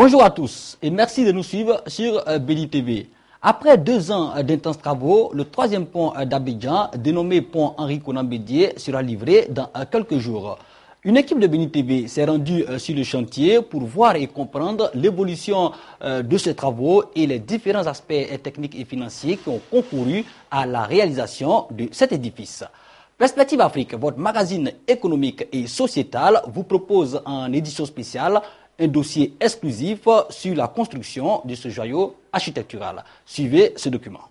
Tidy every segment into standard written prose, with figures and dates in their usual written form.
Bonjour à tous et merci de nous suivre sur Béni TV. Après 2 ans d'intenses travaux, le 3e pont d'Abidjan, dénommé pont Henri Konan Bédié, sera livré dans quelques jours. Une équipe de Béni TV s'est rendue sur le chantier pour voir et comprendre l'évolution de ces travaux et les différents aspects techniques et financiers qui ont concouru à la réalisation de cet édifice. Perspective Afrique, votre magazine économique et sociétal, vous propose en édition spéciale un dossier exclusif sur la construction de ce joyau architectural. Suivez ce document.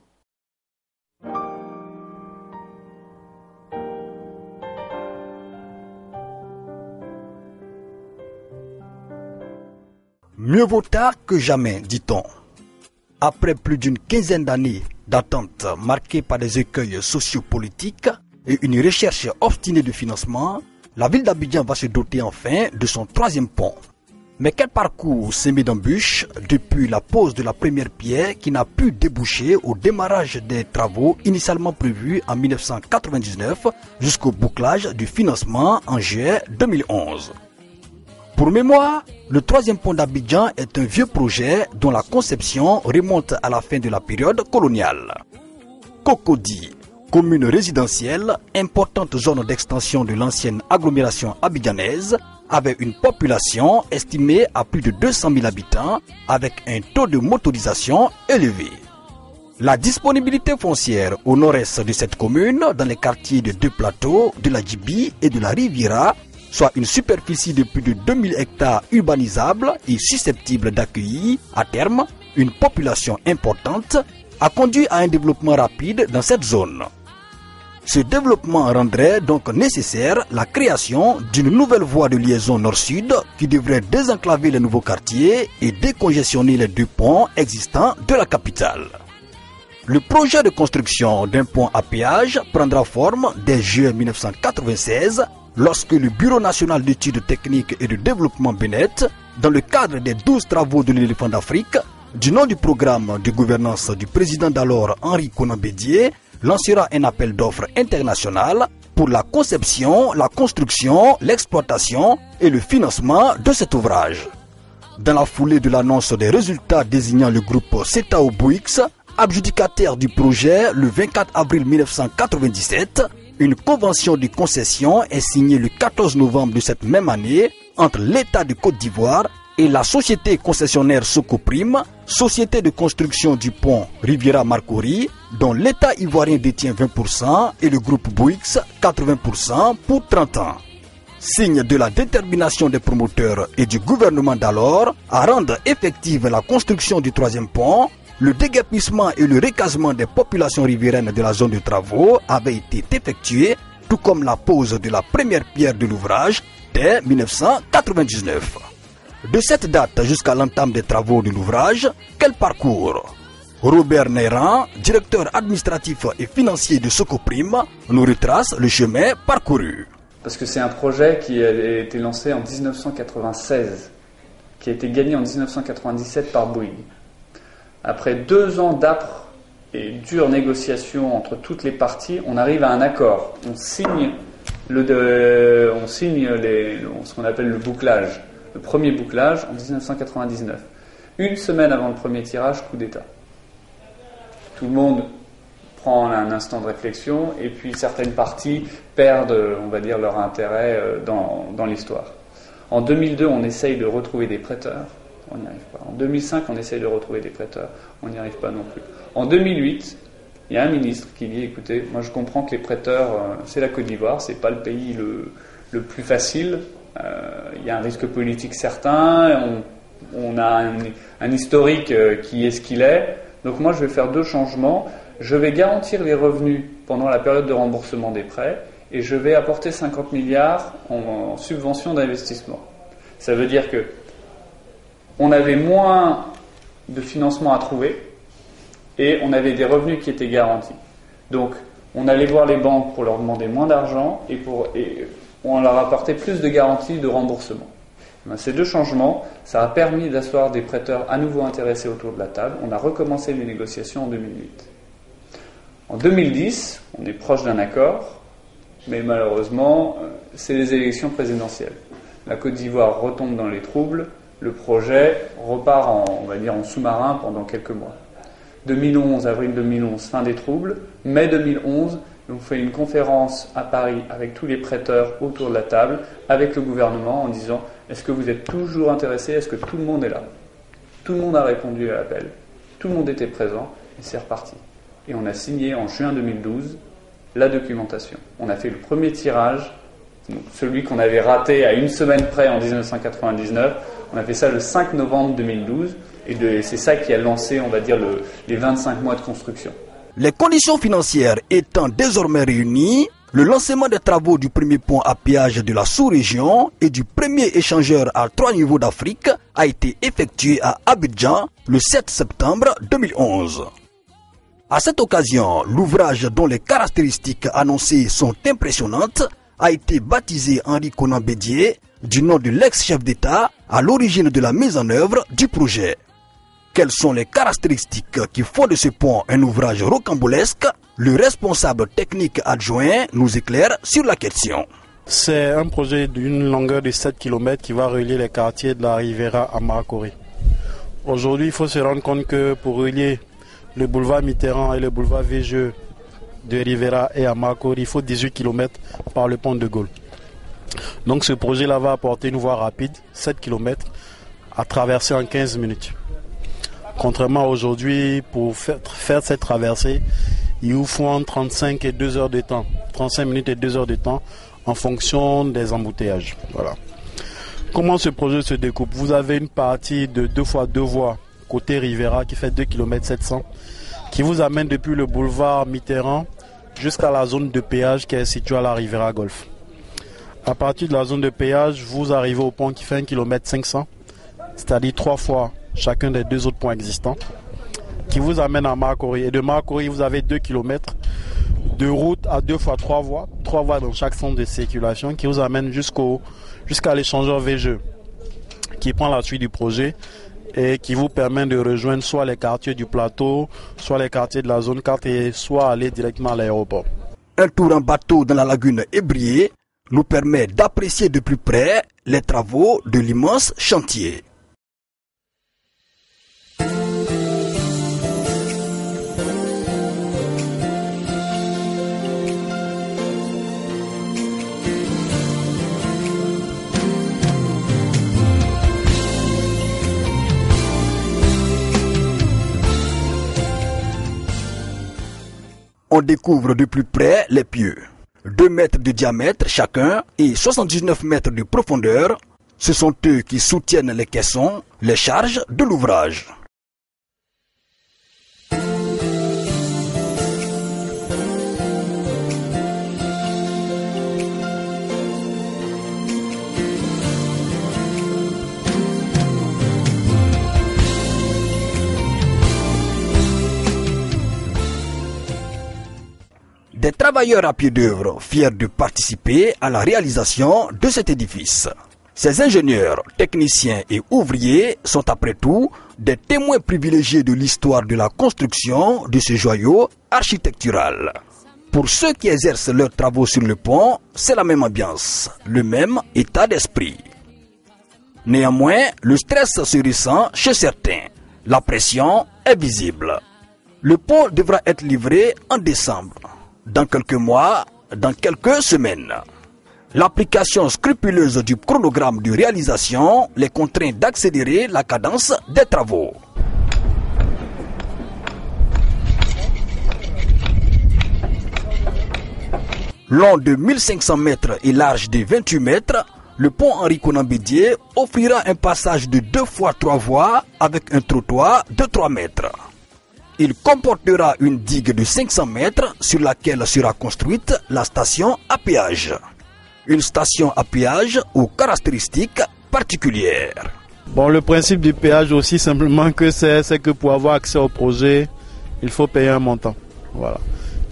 Mieux vaut tard que jamais, dit-on. Après plus d'une quinzaine d'années d'attente marquées par des écueils sociopolitiques et une recherche obstinée de financement, la ville d'Abidjan va se doter enfin de son 3e pont. Mais quel parcours semé d'embûches depuis la pose de la première pierre qui n'a pu déboucher au démarrage des travaux initialement prévus en 1999 jusqu'au bouclage du financement en juillet 2011. Pour mémoire, le 3e pont d'Abidjan est un vieux projet dont la conception remonte à la fin de la période coloniale. Cocody, commune résidentielle, importante zone d'extension de l'ancienne agglomération abidjanaise, avait une population estimée à plus de 200 000 habitants avec un taux de motorisation élevé. La disponibilité foncière au nord-est de cette commune, dans les quartiers de Deux Plateaux, de la Djibi et de la Riviera, soit une superficie de plus de 2000 hectares urbanisables et susceptibles d'accueillir, à terme, une population importante, a conduit à un développement rapide dans cette zone. Ce développement rendrait donc nécessaire la création d'une nouvelle voie de liaison nord-sud qui devrait désenclaver les nouveaux quartiers et décongestionner les 2 ponts existants de la capitale. Le projet de construction d'un pont à péage prendra forme dès juillet 1996 lorsque le Bureau national d'études techniques et de développement BNET, dans le cadre des 12 travaux de l'éléphant d'Afrique, du nom du programme de gouvernance du président d'alors Henri Konan Bédié, lancera un appel d'offres international pour la conception, la construction, l'exploitation et le financement de cet ouvrage. Dans la foulée de l'annonce des résultats désignant le groupe Setao Bouix, adjudicataire du projet le 24 avril 1997, une convention de concession est signée le 14 novembre de cette même année entre l'État de Côte d'Ivoire et la société concessionnaire Socoprime, société de construction du pont Riviera-Marcory, dont l'État ivoirien détient 20% et le groupe Bouix 80% pour 30 ans. Signe de la détermination des promoteurs et du gouvernement d'alors à rendre effective la construction du 3e pont, le déguerpissement et le recasement des populations riveraines de la zone de travaux avaient été effectués, tout comme la pose de la première pierre de l'ouvrage dès 1999. De cette date jusqu'à l'entame des travaux de l'ouvrage, quel parcours? Robert Neyran, directeur administratif et financier de Socoprime, nous retrace le chemin parcouru. Parce que c'est un projet qui a été lancé en 1996, qui a été gagné en 1997 par Bouygues. Après 2 ans d'âpres et dures négociations entre toutes les parties, on arrive à un accord. On signe ce qu'on appelle le bouclage. Le premier bouclage en 1999. Une semaine avant le premier tirage, coup d'État. Tout le monde prend un instant de réflexion et puis certaines parties perdent, on va dire, leur intérêt dans l'histoire. En 2002, on essaye de retrouver des prêteurs. On n'y arrive pas. En 2005, on essaye de retrouver des prêteurs. On n'y arrive pas non plus. En 2008, il y a un ministre qui dit, écoutez, moi je comprends que les prêteurs, c'est la Côte d'Ivoire, c'est pas le pays le plus facile. Il y a un risque politique certain, on a un historique qui est ce qu'il est. Donc moi je vais faire 2 changements. Je vais garantir les revenus pendant la période de remboursement des prêts et je vais apporter 50 milliards en subvention d'investissement. Ça veut dire que on avait moins de financement à trouver et on avait des revenus qui étaient garantis. Donc on allait voir les banques pour leur demander moins d'argent et on leur apportait plus de garanties de remboursement. Ces 2 changements, ça a permis d'asseoir des prêteurs à nouveau intéressés autour de la table. On a recommencé les négociations en 2008. En 2010, on est proche d'un accord, mais malheureusement, c'est les élections présidentielles. La Côte d'Ivoire retombe dans les troubles Le projet repart on va dire en sous-marin pendant quelques mois. 2011, avril 2011, fin des troubles. Mai 2011, on fait une conférence à Paris avec tous les prêteurs autour de la table, avec le gouvernement, en disant « Est-ce que vous êtes toujours intéressés? Est-ce que tout le monde est là ?» Tout le monde a répondu à l'appel. Tout le monde était présent et c'est reparti. Et on a signé en juin 2012 la documentation. On a fait le premier tirage, donc celui qu'on avait raté à une semaine près en 1999. On a fait ça le 5 novembre 2012 et c'est ça qui a lancé, on va dire, les 25 mois de construction. Les conditions financières étant désormais réunies, le lancement des travaux du premier pont à péage de la sous-région et du premier échangeur à 3 niveaux d'Afrique a été effectué à Abidjan le 7 septembre 2011. À cette occasion, l'ouvrage dont les caractéristiques annoncées sont impressionnantes a été baptisé Henri Konan Bédié du nom de l'ex-chef d'État à l'origine de la mise en œuvre du projet. Quelles sont les caractéristiques qui font de ce pont un ouvrage rocambolesque? Le responsable technique adjoint nous éclaire sur la question. C'est un projet d'une longueur de 7 km qui va relier les quartiers de la Rivera à Marcory. Aujourd'hui, il faut se rendre compte que pour relier le boulevard Mitterrand et le boulevard Végeux de Rivera et à Marcory, il faut 18 km par le pont de Gaulle. Donc ce projet-là va apporter une voie rapide, 7 km, à traverser en 15 minutes. Contrairement à aujourd'hui, pour faire cette traversée, il vous faut entre 35 et 2 heures de temps, 35 minutes et 2 heures de temps en fonction des embouteillages. Voilà. Comment ce projet se découpe? Vous avez une partie de 2 fois 2 voies côté Rivera qui fait 2 km 700 qui vous amène depuis le boulevard Mitterrand jusqu'à la zone de péage qui est située à la Rivera Golf. À partir de la zone de péage, vous arrivez au pont qui fait 1 km 500, c'est-à-dire 3 fois chacun des 2 autres points existants, qui vous amène à Marcory. Et de Marcory, vous avez 2 km de route à 2 fois 3 voies dans chaque sens de circulation, qui vous amène jusqu'à l'échangeur Végeux, qui prend la suite du projet et qui vous permet de rejoindre soit les quartiers du plateau, soit les quartiers de la zone 4 et soit aller directement à l'aéroport. Un tour en bateau dans la lagune Ébrié nous permet d'apprécier de plus près les travaux de l'immense chantier. On découvre de plus près les pieux. 2 mètres de diamètre chacun et 79 mètres de profondeur. Ce sont eux qui soutiennent les caissons, les charges de l'ouvrage. Des travailleurs à pied d'œuvre fiers de participer à la réalisation de cet édifice. Ces ingénieurs, techniciens et ouvriers sont après tout des témoins privilégiés de l'histoire de la construction de ce joyau architectural. Pour ceux qui exercent leurs travaux sur le pont, c'est la même ambiance, le même état d'esprit. Néanmoins, le stress se ressent chez certains. La pression est visible. Le pont devra être livré en décembre. Dans quelques mois, dans quelques semaines. L'application scrupuleuse du chronogramme de réalisation les contraint d'accélérer la cadence des travaux. Long de 1500 mètres et large de 28 mètres, le pont Henri Konan Bédié offrira un passage de 2 fois 3 voies avec un trottoir de 3 mètres. Il comportera une digue de 500 mètres sur laquelle sera construite la station à péage. Une station à péage aux caractéristiques particulières. Bon, le principe du péage aussi simplement que c'est que pour avoir accès au projet, il faut payer un montant. Voilà.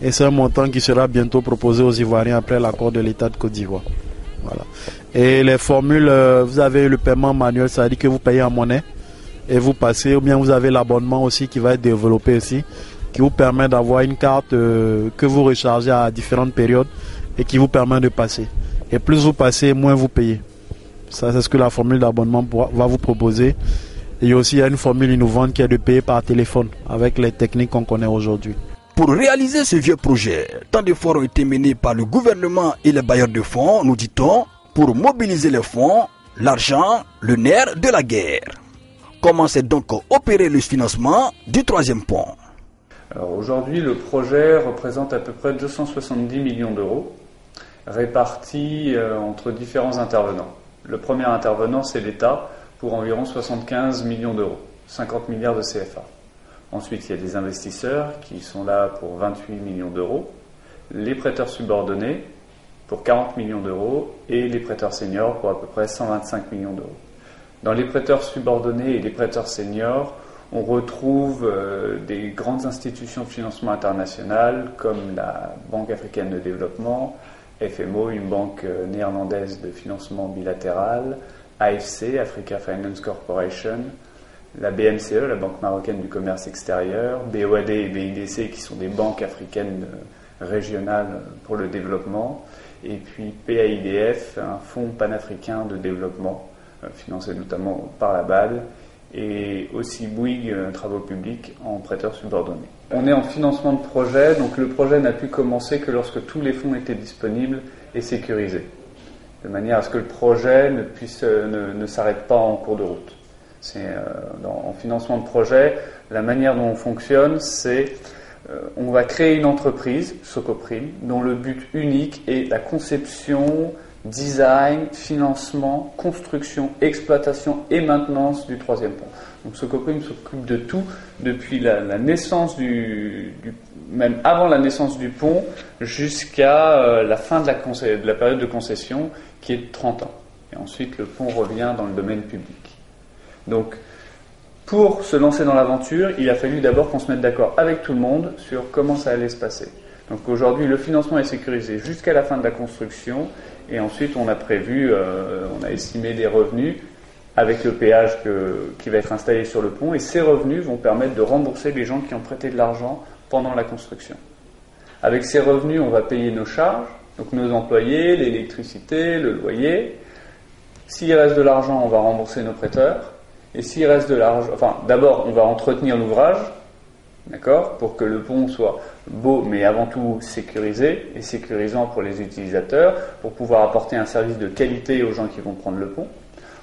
Et c'est un montant qui sera bientôt proposé aux Ivoiriens après l'accord de l'État de Côte d'Ivoire. Voilà. Et les formules, vous avez le paiement manuel, ça veut dire que vous payez en monnaie. Et vous passez, ou bien vous avez l'abonnement aussi qui va être développé aussi, qui vous permet d'avoir une carte que vous rechargez à différentes périodes et qui vous permet de passer. Et plus vous passez, moins vous payez. Ça, c'est ce que la formule d'abonnement va vous proposer. Et aussi, il y a une formule innovante qui est de payer par téléphone avec les techniques qu'on connaît aujourd'hui. Pour réaliser ce vieux projet, tant d'efforts ont été menés par le gouvernement et les bailleurs de fonds, nous dit-on, pour mobiliser les fonds, l'argent, le nerf de la guerre. Comment s'est donc opéré le financement du troisième pont? Alors aujourd'hui, le projet représente à peu près 270 millions d'euros, répartis entre différents intervenants. Le premier intervenant, c'est l'État, pour environ 75 millions d'euros, 50 milliards de CFA. Ensuite, il y a des investisseurs qui sont là pour 28 millions d'euros, les prêteurs subordonnés pour 40 millions d'euros et les prêteurs seniors pour à peu près 125 millions d'euros. Dans les prêteurs subordonnés et les prêteurs seniors, on retrouve des grandes institutions de financement international comme la Banque africaine de développement, FMO, une banque néerlandaise de financement bilatéral, AFC, Africa Finance Corporation, la BMCE, la Banque marocaine du commerce extérieur, BOAD et BIDC qui sont des banques africaines régionales pour le développement, et puis PAIDF, un fonds panafricain de développement, financé notamment par la BAD, et aussi Bouygues Travaux Publics en prêteur subordonné. On est en financement de projet, donc le projet n'a pu commencer que lorsque tous les fonds étaient disponibles et sécurisés, de manière à ce que le projet ne s'arrête pas en cours de route. En financement de projet, la manière dont on fonctionne, c'est on va créer une entreprise, Socoprim, dont le but unique est la conception, design, financement, construction, exploitation et maintenance du troisième pont. Donc Socoprim s'occupe de tout depuis la naissance même avant la naissance du pont jusqu'à la fin de la période de concession qui est de 30 ans. Et ensuite le pont revient dans le domaine public. Donc pour se lancer dans l'aventure, il a fallu d'abord qu'on se mette d'accord avec tout le monde sur comment ça allait se passer. Donc aujourd'hui, le financement est sécurisé jusqu'à la fin de la construction et ensuite on a prévu, on a estimé des revenus avec le péage qui va être installé sur le pont et ces revenus vont permettre de rembourser les gens qui ont prêté de l'argent pendant la construction. Avec ces revenus, on va payer nos charges, donc nos employés, l'électricité, le loyer. S'il reste de l'argent, on va rembourser nos prêteurs. Et s'il reste de l'argent, d'abord, on va entretenir l'ouvrage, d'accord, pour que le pont soit beau, mais avant tout sécurisé et sécurisant pour les utilisateurs, pour pouvoir apporter un service de qualité aux gens qui vont prendre le pont.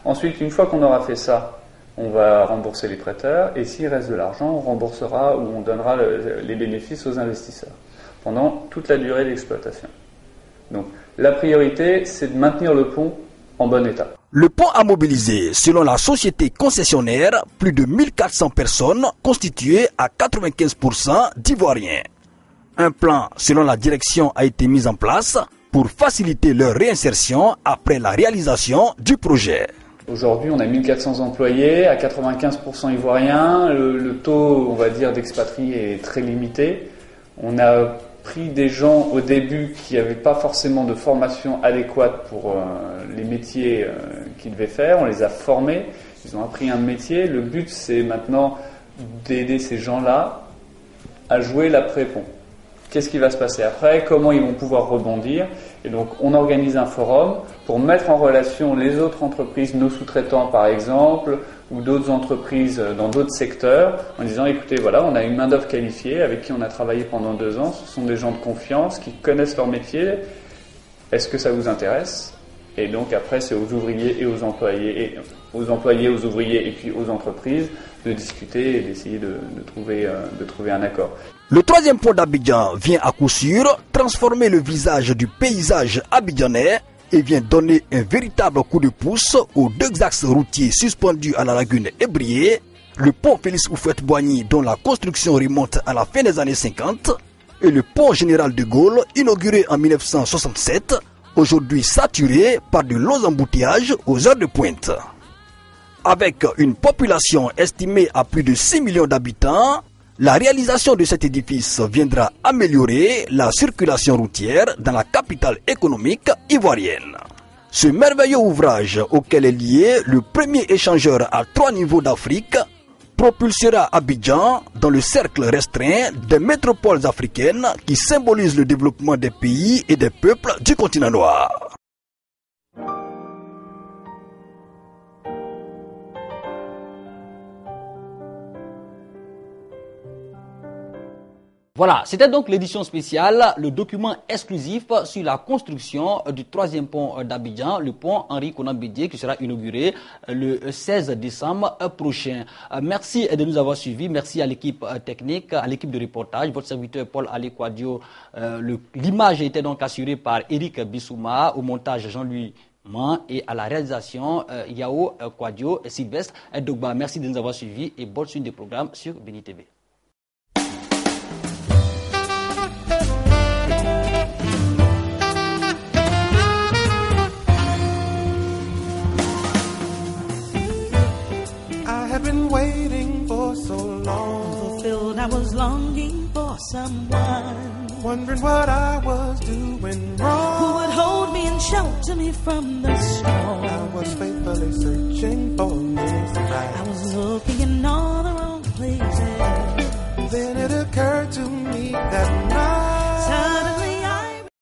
Ensuite, une fois qu'on aura fait ça, on va rembourser les prêteurs, et s'il reste de l'argent, on remboursera ou on donnera les bénéfices aux investisseurs pendant toute la durée d'exploitation. Donc, la priorité, c'est de maintenir le pont en bon état. Le pont a mobilisé, selon la société concessionnaire, plus de 1400 personnes constituées à 95% d'Ivoiriens. Un plan, selon la direction, a été mis en place pour faciliter leur réinsertion après la réalisation du projet. Aujourd'hui, on a 1400 employés, à 95% ivoiriens. Le taux, on va dire, d'expatriés est très limité. On a pris des gens au début qui n'avaient pas forcément de formation adéquate pour les métiers qu'ils devaient faire. On les a formés, ils ont appris un métier. Le but, c'est maintenant d'aider ces gens-là à jouer l'après-pont. Qu'est-ce qui va se passer après? Comment ils vont pouvoir rebondir? Et donc, on organise un forum pour mettre en relation les autres entreprises, nos sous-traitants par exemple, ou d'autres entreprises dans d'autres secteurs, en disant, écoutez, voilà, on a une main-d'œuvre qualifiée avec qui on a travaillé pendant 2 ans, ce sont des gens de confiance qui connaissent leur métier, est-ce que ça vous intéresse? Et donc après, c'est aux ouvriers et aux employés, aux ouvriers et puis aux entreprises de discuter et d'essayer de trouver un accord. Le troisième pont d'Abidjan vient à coup sûr transformer le visage du paysage abidjanais et vient donner un véritable coup de pouce aux 2 axes routiers suspendus à la lagune Ébrié, le pont Félix Houphouët-Boigny dont la construction remonte à la fin des années 50 et le pont Général de Gaulle inauguré en 1967, aujourd'hui saturé par de longs embouteillages aux heures de pointe. Avec une population estimée à plus de 6 millions d'habitants, la réalisation de cet édifice viendra améliorer la circulation routière dans la capitale économique ivoirienne. Ce merveilleux ouvrage auquel est lié le premier échangeur à 3 niveaux d'Afrique propulsera Abidjan dans le cercle restreint des métropoles africaines qui symbolisent le développement des pays et des peuples du continent noir. Voilà, c'était donc l'édition spéciale, le document exclusif sur la construction du troisième pont d'Abidjan, le pont Henri Konan Bédié, qui sera inauguré le 16 décembre prochain. Merci de nous avoir suivis, merci à l'équipe technique, à l'équipe de reportage, votre serviteur Paul Ali Kouadio. L'image était donc assurée par Eric Bissouma, au montage Jean-Louis et à la réalisation Yao Kouadio et Sylvestre Dogba. Merci de nous avoir suivis et bonne suite des programmes sur Béni TV. I've been waiting for so long. Fulfilled, I was longing for someone. Wondering what I was doing wrong. Who would hold me and shelter me from the storm. I was faithfully searching for this right. I was looking in all the wrong places. Then it occurred to me that